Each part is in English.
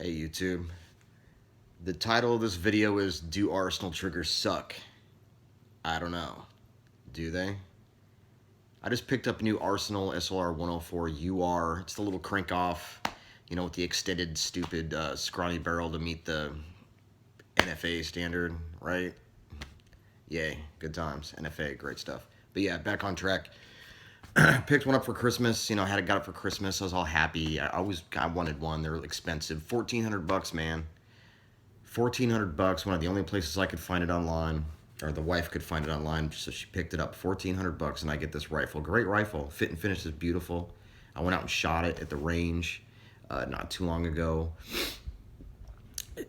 Hey YouTube. The title of this video is Do Arsenal Triggers Suck? I don't know. Do they? I just picked up a new Arsenal SLR 104 UR. It's the little crank off, with the extended stupid scrawny barrel to meet the NFA standard, right? Yay, good times. NFA, great stuff. But yeah, back on track. Picked one up for Christmas. Got it for Christmas. I was all happy. I wanted one. They're expensive. $1,400, man. $1,400. One of the only places I could find it online, or the wife could find it online. So she picked it up. $1,400, and I get this rifle. Great rifle. Fit and finish is beautiful. I went out and shot it at the range not too long ago.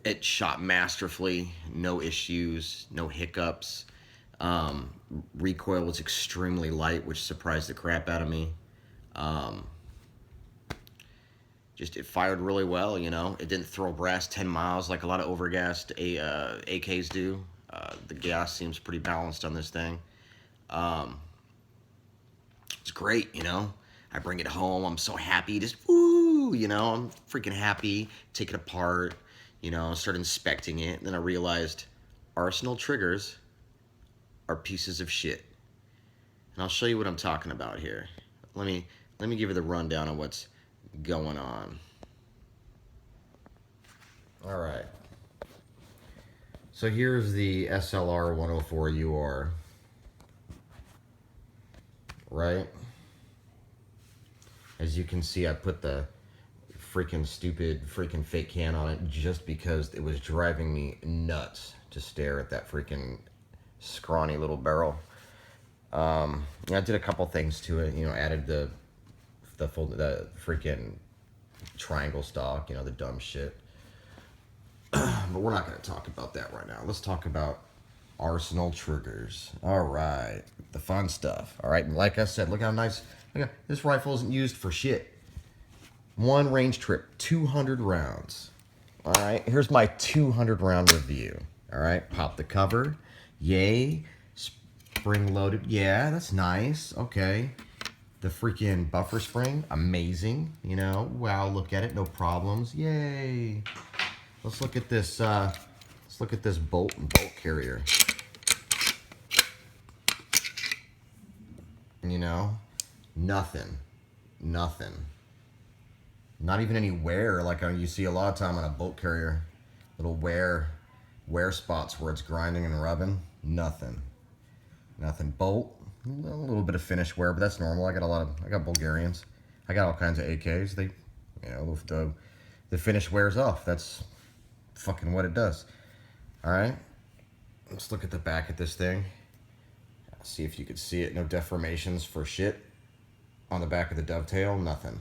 It shot masterfully. No issues. No hiccups. Recoil was extremely light, which surprised the crap out of me. Just it fired really well, It didn't throw brass 10 miles like a lot of overgassed AKs do. The gas seems pretty balanced on this thing. It's great, I bring it home. I'm so happy. Just woo, I'm freaking happy. Take it apart, start inspecting it. And then I realized Arsenal triggers are pieces of shit. And I'll show you what I'm talking about here. Let me give you the rundown of what's going on. All right. So here's the SLR 104 UR. Right? As you can see, I put the freaking stupid freaking fake can on it just because it was driving me nuts to stare at that freaking scrawny little barrel. I did a couple things to it. Added the freaking triangle stock. The dumb shit. But we're not going to talk about that right now. Let's talk about Arsenal triggers. All right, the fun stuff. All right, and like I said, look how nice. This rifle isn't used for shit. One range trip, 200 rounds. All right, here's my 200 round review. All right, pop the cover. Yay. Spring loaded. Yeah, that's nice. Okay. The freaking buffer spring. Amazing. Wow, look at it. No problems. Yay. Let's look at this. Let's look at this bolt carrier. Nothing. Not even any wear like you see a lot of time on a bolt carrier. Little wear spots where it's grinding and rubbing. Nothing. Bolt, a little bit of finish wear, but that's normal. I got Bulgarians. I got all kinds of AKs. The finish wears off. That's fucking what it does. All right. Let's look at the back of this thing. See if you could see it. No deformations for shit on the back of the dovetail. Nothing.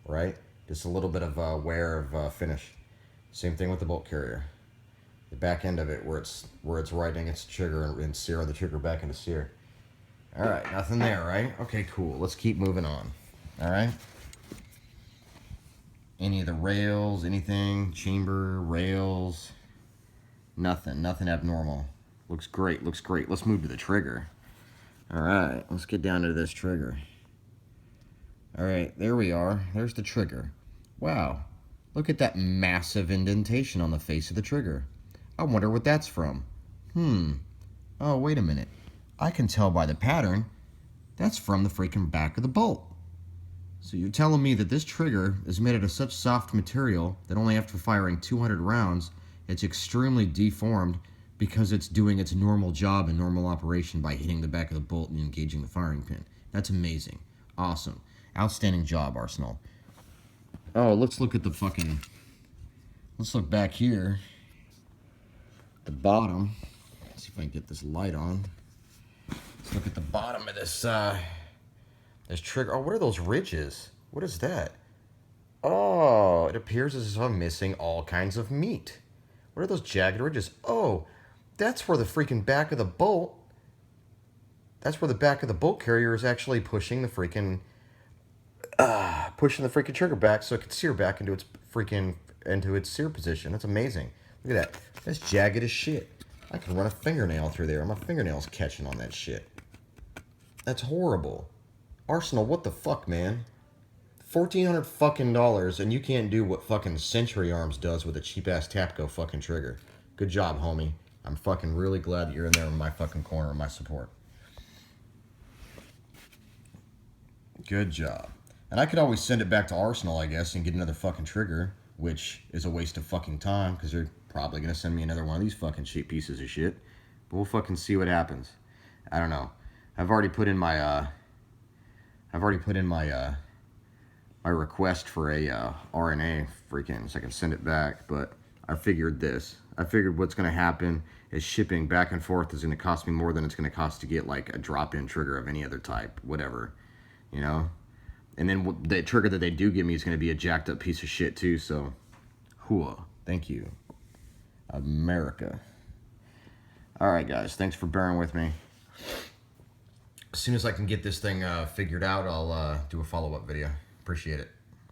Right? Just a little bit of wear of finish. Same thing with the bolt carrier. The back end of it where it's riding its trigger and sear the trigger back into sear. All right, nothing there, right? Okay, cool. Let's keep moving on. All right. Any of the rails, anything, chamber, rails, nothing abnormal. Looks great. Let's move to the trigger. All right, let's get down to this trigger. All right, there we are. There's the trigger. Wow, look at that massive indentation on the face of the trigger. I wonder what that's from. Oh, wait a minute. I can tell by the pattern. That's from the freaking back of the bolt. So you're telling me that this trigger is made out of such soft material that only after firing 200 rounds, it's extremely deformed because it's doing its normal job and normal operation by hitting the back of the bolt and engaging the firing pin. That's amazing. Awesome. Outstanding job, Arsenal. Oh, let's look back here. The bottom. Let's see if I can get this light on. Let's look at the bottom of this this trigger. Oh, what are those ridges? What is that? Oh, it appears as if I'm missing all kinds of meat. What are those jagged ridges? Oh, that's where the freaking back of the bolt. That's where the back of the bolt carrier is actually pushing the freaking trigger back so it can sear back into its sear position. That's amazing. Look at that. That's jagged as shit. I can run a fingernail through there. My fingernail's catching on that shit. That's horrible. Arsenal, what the fuck, man? $1,400 fucking dollars, and you can't do what fucking Century Arms does with a cheap ass Tapco fucking trigger. Good job, homie. I'm fucking really glad that you're in there in my fucking corner of my support. Good job. And I could always send it back to Arsenal, I guess, and get another fucking trigger, which is a waste of fucking time because they're probably gonna send me another one of these fucking cheap pieces of shit. But we'll fucking see what happens. I don't know. I've already put in my my request for a RNA freaking so I can send it back, but I figured this. I figured what's going to happen is shipping back and forth is going to cost me more than it's going to cost to get like a drop-in trigger of any other type, whatever, you know? And then the trigger that they do give me is going to be a jacked up piece of shit too, so hooah. Thank you, America. All right, guys, thanks for bearing with me. As soon as I can get this thing figured out, I'll do a follow-up video. Appreciate it.